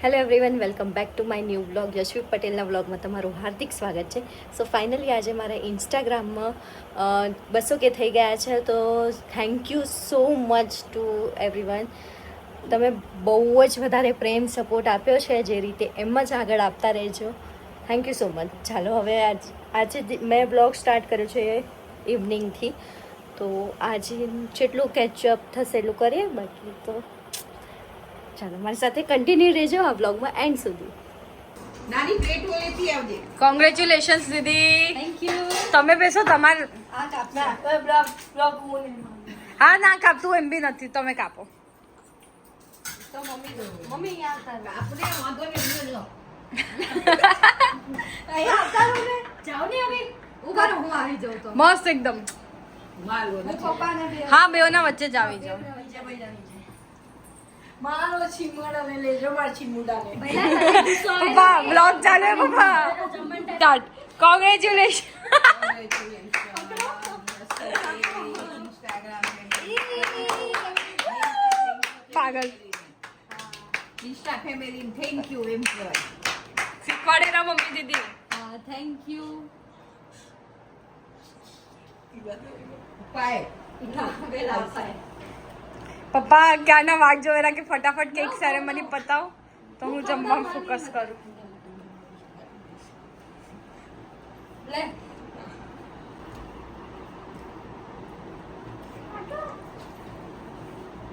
Hello everyone, welcome back to my new blog. Yashvi પટેલના વ્લોગમાં તમારું હાર્દિક સ્વાગત છે. સો ફાઇનલી આજે મારા ઇન્સ્ટાગ્રામમાં 200K થઈ ગયા છે. તો thank you so much two everyone. તમે બહુ જ વધારે પ્રેમ સપોર્ટ આપ્યો છે, જે રીતે એમ જ આગળ આપતા રહેજો. Thank you so much. ચાલો હવે આજે મેં બ્લોગ સ્ટાર્ટ કર્યો છે ઇવનિંગથી, તો આજે જેટલું કેચઅપ થશે એટલું કરીએ, બાકી તો ચાલો મારી સાથે કન્ટિન્યુ રહેજો આ બ્લોગમાં એન્ડ સુધી. નાની પ્લેટ લેતી આવજે. Congratulations Didi. Thank you. તમે બેસો, તમારે આ કાપના બ્લોગ હા ના કાપતું એમ બી નથી, તમે કાપો. તો મમ્મી યાર આપણે વાંધો નહીં લો. અહીંયા આવતા રહો ને. જાઓ ને હવે ઉભા રહો, હું આવી જાઉં તો. મસ્ત એકદમ. માલો હું પપ્પાને બે હા, બેઓના વચ્ચે જ આવી જાઓ. મારો છીમડાને લેજો, માર છીમડાને. પપ્પા બ્લોગ ચાલે પપ્પા. સ્ટાર્ટ. કોંગ્રેચ્યુલેશન. પાગલ. ઇન્સ્ટા ફેમિલી થેન્ક યુ એમ કહેવાય. શીખવાડેલા મમ્મી દીદી. હા થેન્ક યુ. પાય વેલા પાય. પપ્પા ક્યાંના વાગ જોવેલા કે ફટાફટ કેક સેરેમની પતાવો તો હું જમવામાં ફોકસ કરું. લે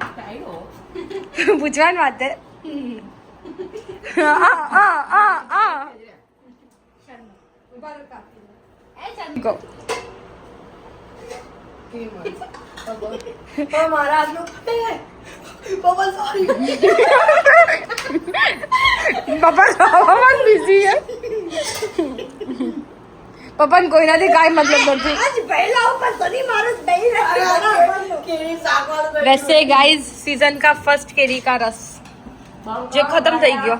ટાઈડો પૂછવાની વાત છે. ઉભા રહો કાપી. એ ચાલ ગો. મારા હાથનું પપ્પા સોરી. પપ્પા ખાવામાં બિઝી છે. પપ્પાને કોઈનાથી કાંઈ મતલબ નથી. આજ પહેલા ઉપર સની મારું દહીં કેરી સાગવાળું. वैसे गाइस सीजन का फर्स्ट केरी का रस जो खत्म થઈ ગયો.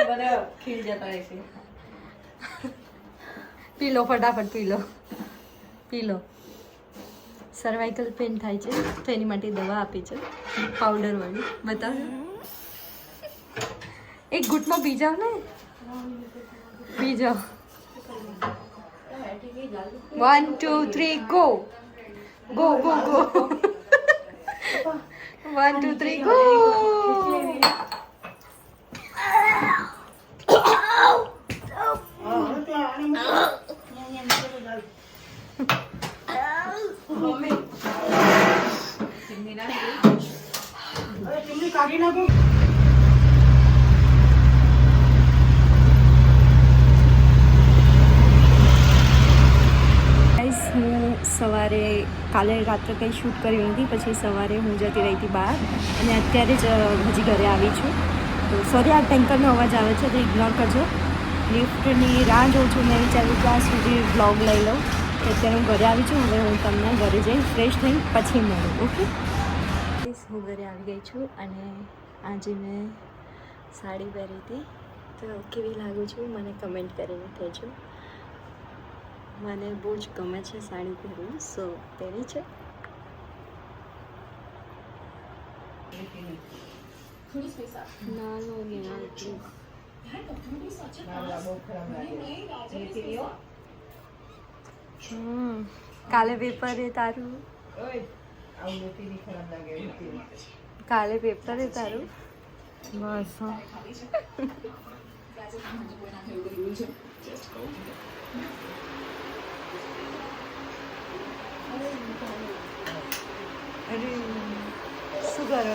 બરાબર ખીલ જતા રહેશે. પી લો ફટાફટ, પી લો. સર્વાઇકલ પેન થાય છે તો એની માટે દવા આપી છે, પાવડર વાળી. બતાવો, એક ઘૂંટમાં પી જાઓ ને, પી જાઓ. 1 2 3 go go go go. 1 2 3 go. હું સવારે કાલે રાત્રે કંઈ શૂટ કર્યું નથી, પછી સવારે હું જતી રહી હતી બહાર અને અત્યારે જ હજી ઘરે આવી છું. તો સોરી, આ ટેન્કરનો અવાજ આવે છે તો ઇગ્નોર કરજો. લિફ્ટની રાહ જોઉં છું, મેં વિચાર્યું ત્યાં સુધી બ્લોગ લઈ લઉં. અત્યારે હું ઘરે આવી છું. હવે હું તમને ઘરે જઈને ફ્રેશ થઈને પછી મળું. ઓકે, હું ઘરે આવી ગઈ છું અને આજે મેં સાડી પહેરી હતી. તો કેવી લાગુ છું મને કમેન્ટ કરીને કહેજો. મને બહુ જ ગમે છે સાડી પહેરવું, સો પહેરી છે. ના લો ને યાર પ્લીઝ. બહુ ખરાબ લાગે. કાલે પેપર એ તારું. ઓય આવું લોટીની ખરાબ લાગે. કાલે પેપર એ તારું. બસ હા. અરે શું કરો?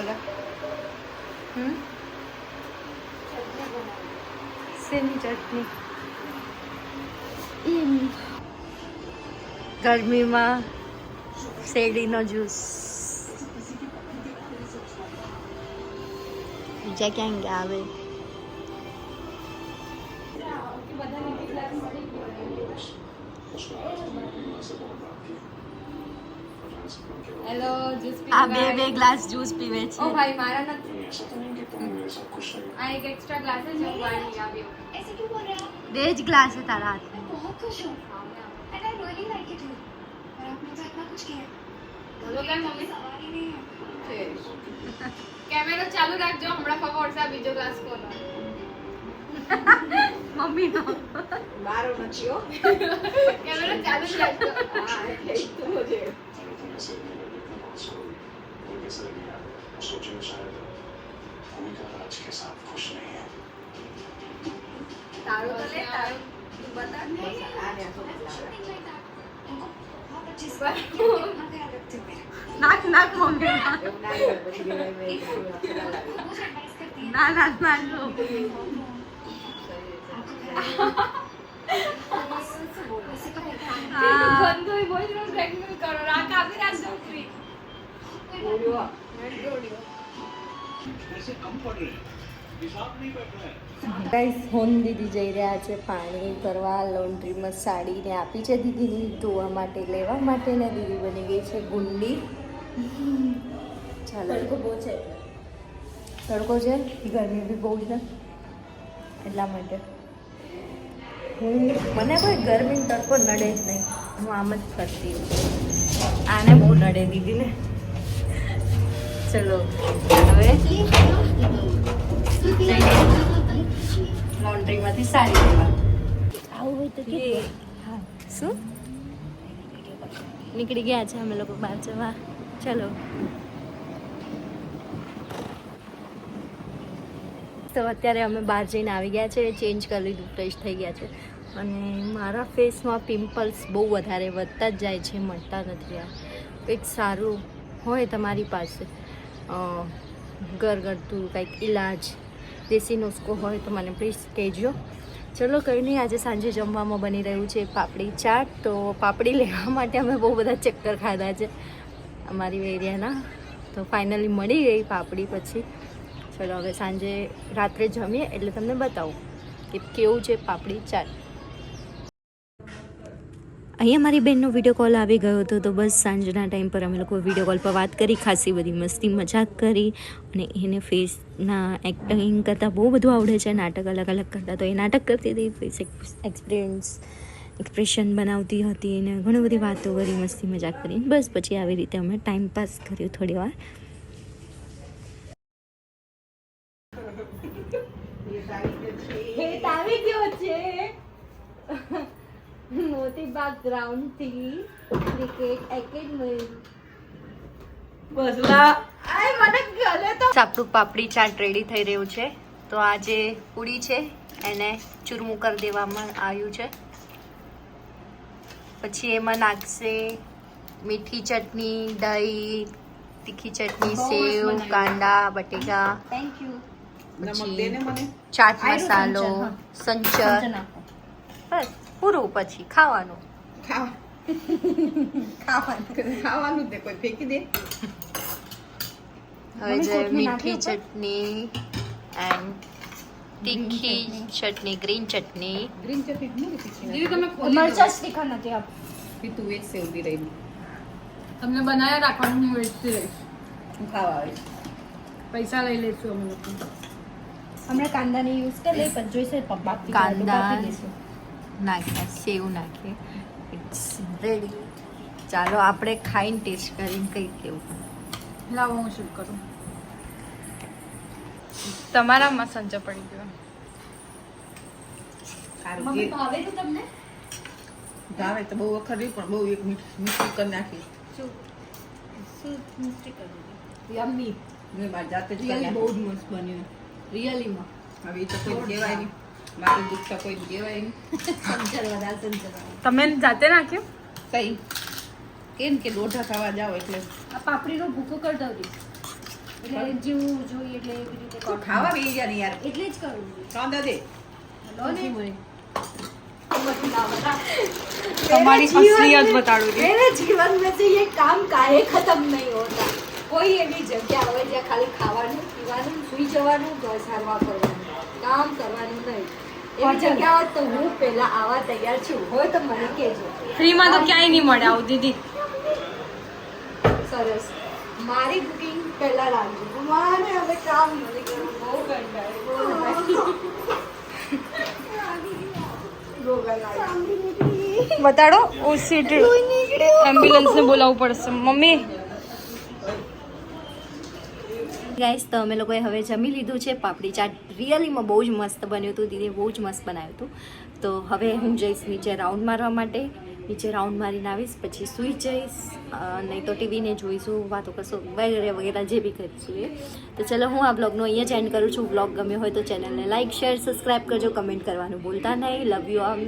શેની ચટણી? ગરમીમાં શેરડીનો જ્યુસ. બીજા ક્યાં ગયા આવે? હેલો જ્યુસ આ બે ગ્લાસ જ્યુસ પીવે છે. ઓ ભાઈ મારા નથી. આ એક એક્સ્ટ્રા ગ્લાસ છે, હું પાણી આવ્યો. બે જ ગ્લાસ છે તારા હાથમાં. बहुत खुश हूँ and I really like it too. और आपने तो इतना कुछ किया. બોલો કેમ મમ્મી કેમેરો ચાલુ રાખજો હમણાં પપ્પા વળશે બીજો ગ્લાસ ખોલો મમ્મી મારો નથી હો કેમેરો ચાલુ જ રાખજો હા એટલે ઈ તો છે सोचे शायद कोई का राज के साथ खुश नहीं है તારો તો લે તારો તું બતા આને તો નાક નાક મમ્મી એવું ના કરે પછી મેં ના ના ના જો ગંદુ બોલ નો ટ્રેકિંગ કરો રાખ આપી રાખજો ફ્રી બોલ્યો ऐसे कम पड़ रहे हिसाब नहीं बैठ रहा है ગાઈસ હોન દીદી જઈ રહ્યા છે પાણી ભરવા લોન્ડ્રીમાં સાડીને આપી છે દીદીને ધોવા માટે લેવા માટે ને દીદી બની ગઈ છે ગુંડી ચાલો તડકો બહુ છે ગરમી બી બહુ છે એટલા માટે મને કોઈ ગરમી તડકો નડે જ નહીં હું આમ જ કરતી હોઉં આને બહુ નડે દીદીને ચલો હવે લોન્ડ્રીમાંથી સાડી લેવા આવું હોય તો હા શું નીકળી ગયા છે અમે લોકો બહાર જવા ચલો તો અત્યારે અમે બહાર જઈને આવી ગયા છે ચેન્જ કરી લીધું ફ્રેશ થઈ ગયા છે અને મારા ફેસમાં પિમ્પલ્સ બહુ વધારે વધતા જ જાય છે મળતા નથી આ કંઈક સારું હોય તમારી પાસે ઘરગથ્થું કંઈક ઈલાજ દેશી નુસ્ખો હોય તો મને પ્લીઝ કહેજો ચલો કંઈ નહીં આજે સાંજે જમવામાં બની રહ્યું છે પાપડી ચાટ તો પાપડી લેવા માટે અમે બહુ બધા ચક્કર ખાધા છે અમારી એરિયાના તો ફાઇનલી મળી ગઈ પાપડી પછી ચલો હવે સાંજે રાત્રે જમીએ એટલે તમને બતાવું કે કેવું છે પાપડી ચાટ અહીંયા મારી બેનનો વિડીયો કોલ આવી ગયો હતો તો બસ સાંજના ટાઈમ પર અમે લોકો વિડીયો કોલ પર વાત કરી ખાસી બધી મસ્તી મજાક કરી અને એને ફેસના એક્ટિંગ કરતાં બહુ બધું આવડે છે નાટક અલગ અલગ કરતાં તો એ નાટક કરતી હતી ફેસ એક્સપ્રેશન બનાવતી હતી અને ઘણી બધી વાતો કરી મસ્તી મજાક કરી બસ પછી આવી રીતે અમે ટાઈમ પાસ કર્યો થોડી વાર હેત આવી ગયો છે મોતીબાગ ગ્રાઉન્ડથી ક્રિકેટ એકેડમી બસલા આય મને ગલે તો આપણું પાપડી ચાટ રેડી થઈ રહ્યું છે તો આ જે પૂરી છે એને ચૂરમું કરી દેવામાં આવ્યું છે પછી એમાં નાખશે મીઠી ચટણી દહીં તીખી ચટણી સેવ કાંદા બટેકા થેન્ક યુ નમક દે ને મને ચાટ મસાલો સંચર બસ પૂરું પછી ખાવાનું ખાવાનું દે કોઈ ફેંકી દે હવે જે મીઠી ચટણી એન્ડ તીખી ચટણી ગ્રીન ચટણી ગ્રીન ચટણી નથી દીદી તમે ખોલી મરચા સ્ટીકર નથી આપ તું વેચ સે ઉભી રહી તમને બનાવ્યા રાખવાનું હું વેચતી રહીશ હું ખાવા આવીશ પૈસા લઈ લઈશું અમે લોકો હમણાં કાંદાની યુઝ કરી લઈ પણ જોઈશે બાપી કાંદા નાખ્યા સેવ નાખીએ ઇટ્સ રેડી ચાલો આપણે ખાઈને ટેસ્ટ કરીને કંઈ કેવું લાવો હું શૂટ કરું તમારામાં સંચો પડી ગયો સારું મમ્મી ભાવે તો તમને ભાવે તો બહુ વખત રહ્યું પણ બહુ એક મીઠી કરી નાખી શું મિસ્ટેક કરી યમ્મી મેં મારી જાતે જ કરી રિયલી બહુ નાખી. જ મસ્ત બન્યું રિયલીમાં હવે એ તો કોઈ કહેવાય નહીં મારું દુઃખ તો કોઈ કહેવાય નહીં સંચર વધારે સંચર તમે જાતે નાખ્યું કઈ કેમ કે લોઢા ખાવા જાઓ એટલે આ પાપડીનો ભૂકો કરતા હતી એટલે જેવું જોઈએ એટલે એવી રીતે તો ખાવા બેસી ગયા ને યાર એટલે જ કરવું કાંદા દે લો ને તમારી અસલિયત બતાડું છું मेरे जीवन में से ये काम काहे खत्म नहीं होता કોઈ એવી જગ્યા હોય જ્યાં ખાલી ખાવાનું પીવાનું સુઈ જવાનું ઘર સારવા કરવાનું કામ કરવાનું નહીં એવી જગ્યા હોય તો હું પહેલા આવા તૈયાર છું હોય તો મને કહેજો ફ્રીમાં તો ક્યાંય નહીં મળે આવું દીદી સરસ મારી બુકિંગ પહેલા રાખજો મારે હવે કામ નથી કરવું બહુ કંટાળે બતાડો ઓ સીટ એમ્બ્યુલન્સને બોલાવવું પડશે મમ્મી ગાઈસ તો અમે લોકોએ હવે જમી લીધું છે. પાપડી ચાટ રિયલીમાં બહુ જ મસ્ત બન્યું હતું. દીદીએ બહુ જ મસ્ત બનાવ્યું હતું. તો હવે હું જઈશ નીચે રાઉન્ડ મારવા માટે. નીચે રાઉન્ડ મારીને આવીશ, પછી સૂઈ જઈશ, નહીં તો ટીવીને જોઈશું, વાતો કરશું, વગેરે વગેરે જે બી કરીશું એ. તો ચલો હું આ બ્લોગનો અહીંયા જ એન્ડ કરું છું. બ્લોગ ગમ્યો હોય તો ચેનલને લાઇક, શેર, સબસ્ક્રાઈબ કરજો, કમેન્ટ કરવાનું ભૂલતા નહીં. Love you all.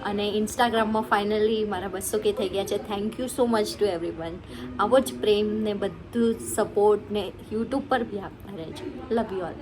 અને ઇન્સ્ટાગ્રામમાં ફાઇનલી મારા 200K થઈ ગયા છે. Thank you so much two everyone. આવો જ પ્રેમ ને બધું સપોર્ટ ને યુટ્યુબ પર બી આપતા રહેજો. Love you all.